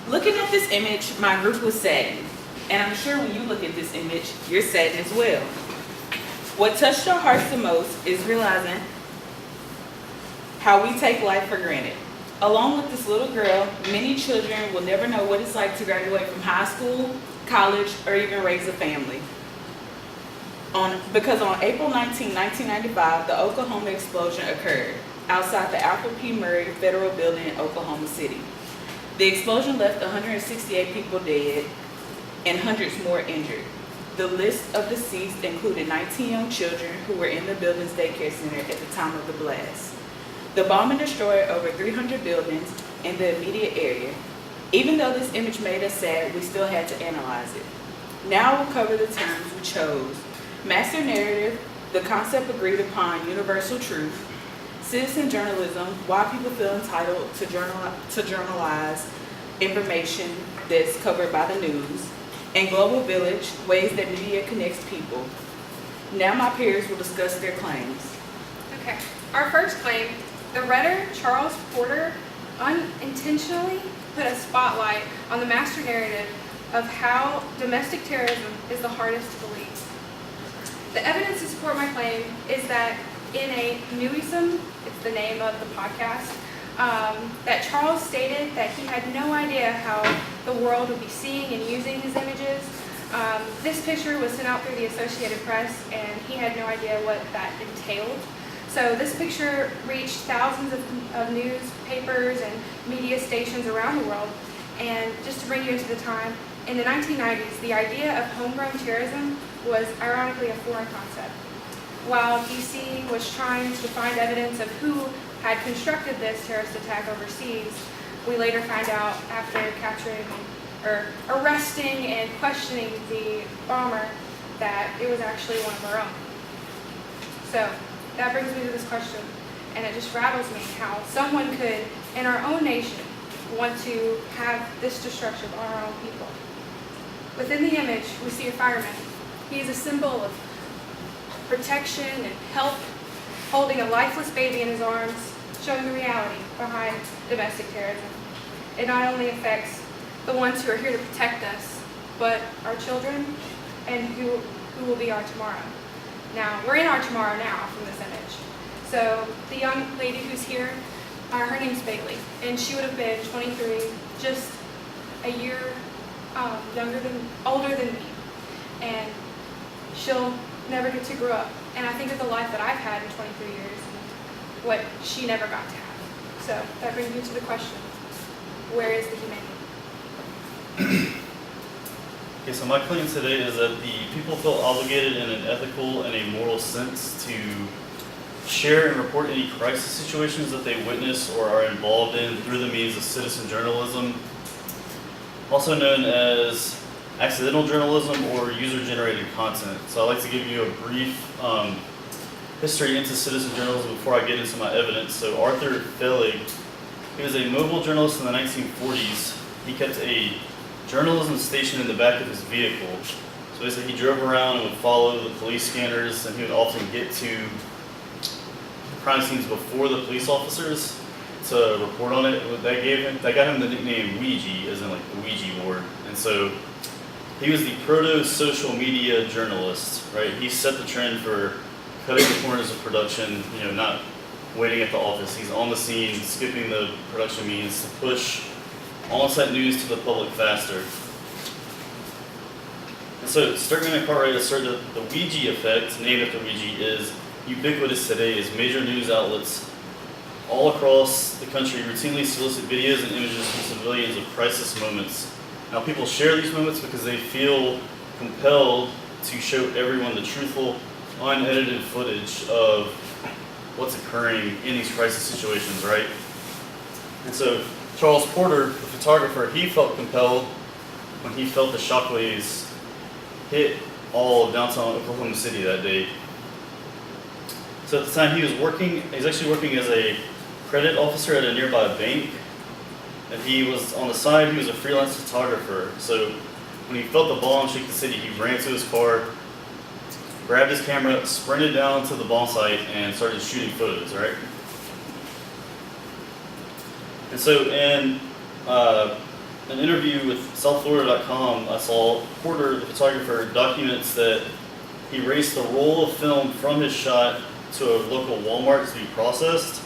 Looking at this image, my group was saddened. And I'm sure when you look at this image, you're saddened as well. What touched our hearts the most is realizing how we take life for granted. Along with this little girl, many children will never know what it's like to graduate from high school, college, or even raise a family. Because on April 19, 1995, the Oklahoma explosion occurred outside the Alfred P. Murray Federal Building in Oklahoma City. The explosion left 168 people dead and hundreds more injured. The list of deceased included 19 young children who were in the building's daycare center at the time of the blast. The bombing destroyed over 300 buildings in the immediate area. Even though this image made us sad, we still had to analyze it. Now we'll cover the terms we chose: master narrative, the concept agreed upon, universal truth; citizen journalism, why people feel entitled to journalize information that's covered by the news; and global village, ways that media connects people. Now my peers will discuss their claims. Okay, our first claim: the writer Charles Porter unintentionally put a spotlight on the master narrative of how domestic terrorism is the hardest to believe. The evidence to support my claim is that in a Newism, it's the name of the podcast, that Charles stated that he had no idea how the world would be seeing and using his images. This picture was sent out through the Associated Press, and he had no idea what that entailed. So this picture reached thousands of newspapers and media stations around the world. And just to bring you into the time, in the 1990s, the idea of homegrown terrorism was ironically a foreign concept. While DC was trying to find evidence of who had constructed this terrorist attack overseas, we later find out after capturing or arresting and questioning the bomber that it was actually one of our own. So that brings me to this question, and it just rattles me how someone could, in our own nation, want to have this destruction on our own people. Within the image, we see a fireman. He is a symbol of protection and help, holding a lifeless baby in his arms, showing the reality behind domestic terrorism. It not only affects the ones who are here to protect us, but our children and who will be our tomorrow. Now, we're in our tomorrow now from this image. So the young lady who's here, her name's Bailey, and she would have been 23, just a year older than me. And she'll never get to grow up. And I think of the life that I've had in 23 years and what she never got to have. So that brings me to the question, where is the humanity? Okay, so my claim today is that the people feel obligated in an ethical and a moral sense to share and report any crisis situations that they witness or are involved in through the means of citizen journalism, also known as accidental journalism or user-generated content. So I'd like to give you a brief history into citizen journalism before I get into my evidence. So Arthur Felig, he was a mobile journalist in the 1940s. He kept a journalism station in the back of his vehicle. So basically he drove around and would follow the police scanners, and he would often get to crime scenes before the police officers to report on it. That got him the nickname Ouija, as in like the Ouija board. And so he was the proto-social media journalist, right? He set the trend for cutting the corners of production, not waiting at the office. He's on the scene, skipping the production meetings to push on-site news to the public faster. And so Sturgeon Cartwright asserted that the Ouija effect, named after Ouija, is ubiquitous today as major news outlets all across the country routinely solicit videos and images from civilians of crisis moments. Now, people share these moments because they feel compelled to show everyone the truthful, unedited footage of what's occurring in these crisis situations, right? And so Charles Porter, the photographer, he felt compelled when he felt the shockwaves hit all of downtown Oklahoma City that day. So at the time he was actually working as a credit officer at a nearby bank. And he was on the side, he was a freelance photographer. So when he felt the bomb shake the city, he ran to his car, grabbed his camera, sprinted down to the bomb site, and started shooting photos, right? And so in an interview with SouthFlorida.com, I saw Porter, the photographer, documents that he raced a roll of film from his shot to a local Walmart to be processed.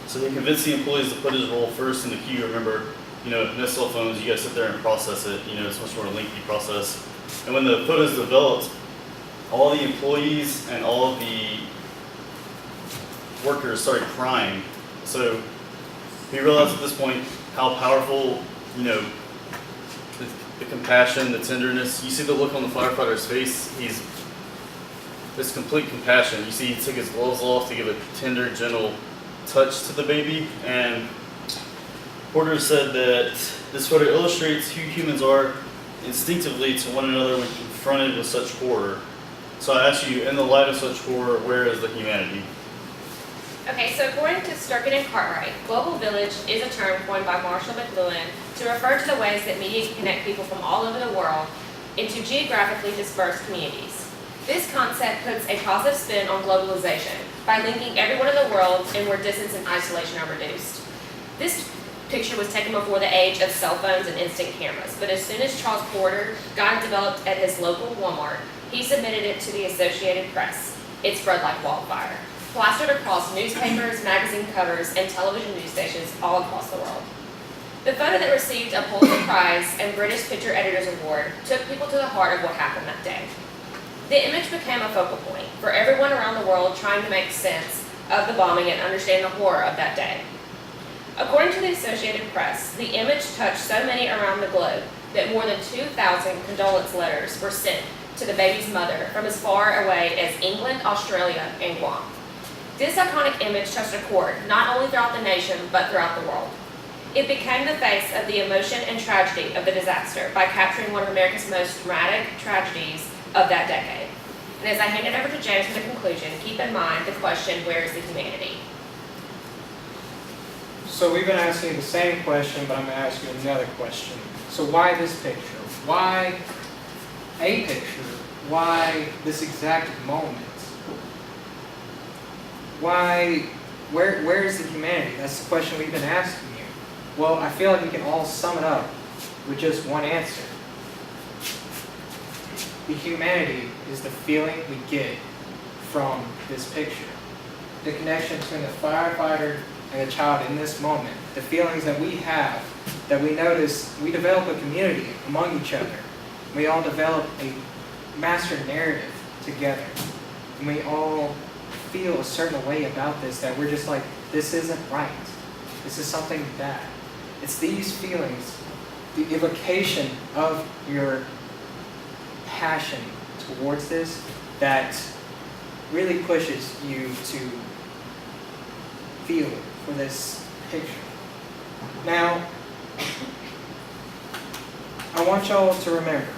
So he convinced the employees to put his roll first in the queue. Remember, no cell phones, you guys sit there and process it. It's much more lengthy process. And when the photos developed, all the employees and all of the workers started crying. So he realized at this point how powerful, the compassion, the tenderness. You see the look on the firefighter's face. He's this complete compassion. You see he took his gloves off to give a tender, gentle touch to the baby. And Porter said that this photo illustrates who humans are instinctively to one another when confronted with such horror. So I ask you, in the light of such horror, where is the humanity? Okay, so according to Sturgeon and Cartwright, global village is a term coined by Marshall McLuhan to refer to the ways that media can connect people from all over the world into geographically dispersed communities. This concept puts a positive spin on globalization by linking everyone in the world and where distance and isolation are reduced. This picture was taken before the age of cell phones and instant cameras, but as soon as Charles Porter got it developed at his local Walmart, he submitted it to the Associated Press. It spread like wildfire, plastered across newspapers, magazine covers, and television news stations all across the world. The photo that received a Pulitzer Prize and British Picture Editors Award took people to the heart of what happened that day. The image became a focal point for everyone around the world trying to make sense of the bombing and understand the horror of that day. According to the Associated Press, the image touched so many around the globe that more than 2,000 condolence letters were sent to the baby's mother from as far away as England, Australia, and Guam. This iconic image touched a chord not only throughout the nation, but throughout the world. It became the face of the emotion and tragedy of the disaster by capturing one of America's most dramatic tragedies of that decade. And as I hand it over to James for the conclusion, keep in mind the question, where is the humanity? So we've been asking you the same question, but I'm going to ask you another question. So why this picture? Why a picture? Why this exact moment? Why, where is the humanity? That's the question we've been asking you. Well, I feel like we can all sum it up with just one answer. The humanity is the feeling we get from this picture. The connection between the firefighter and the child in this moment. The feelings that we have, that we notice, we develop a community among each other. We all develop a master narrative together. And we all feel a certain way about this, that we're just like, this isn't right. This is something bad. It's these feelings, the evocation of your passion towards this, that really pushes you to feel for this picture. Now, I want y'all to remember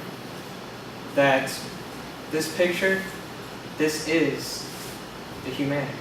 that this picture, this is the humanity.